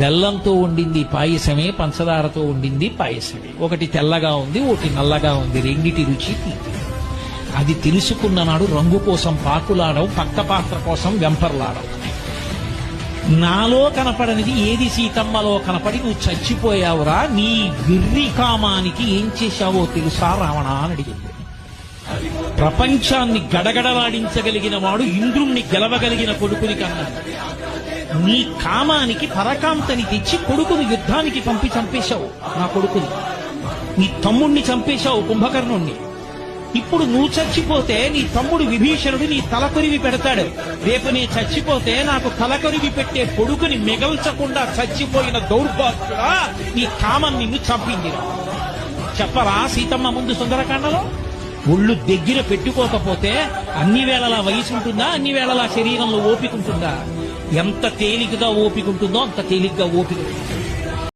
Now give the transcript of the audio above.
బెల్లంతో వండింది పాయసమే, పంచదారతో వండింది పాయసమే. ఒకటి తెల్లగా ఉంది, ఒకటి నల్లగా ఉంది, రెండిటి రుచి తీపి. అది తెలుసుకున్న నాడు రంగు కోసం పాకులాడవు, పక్క పాత్ర కోసం వెంపర్లాడవు. నాలో కనపడనిది ఏది సీతమ్మలో కనపడి నువ్వు చచ్చిపోయావురా, నీ గిర్రి కామానికి ఏం చేశావో తెలుసా రావణ అని అడిగింది. ప్రపంచాన్ని గడగడలాడించగలిగిన వాడు ఇంద్రుణ్ణి గెలవగలిగిన కొడుకుని కన్నాడు. నీ కామానికి పరకాంతని తెచ్చి కొడుకుని యుద్ధానికి పంపి చంపేశావు. నా కొడుకుని, నీ తమ్ముణ్ణి చంపేశావు, కుంభకర్ణుణ్ణి. ఇప్పుడు నువ్వు చచ్చిపోతే నీ తమ్ముడు విభీషణుడు నీ తలకొరివి పెడతాడు. రేపు నీ చచ్చిపోతే నాకు తలకొరివి పెట్టే కొడుకుని మిగల్చకుండా చచ్చిపోయిన దౌర్భాగ్యుడా, నీ కామం నిన్ను చంపింది. చెప్పరా సీతమ్మ ముందు సుందరకాండలో? ఒళ్ళు దగ్గర పెట్టుకోకపోతే అన్ని వేళలా వయసు ఉంటుందా, అన్ని వేళలా శరీరంలో ఓపిక ఉంటుందా? ఎంత తేలికగా ఓపిక ఉంటుందో అంత తేలికగా ఓపిక ఉంటుంది.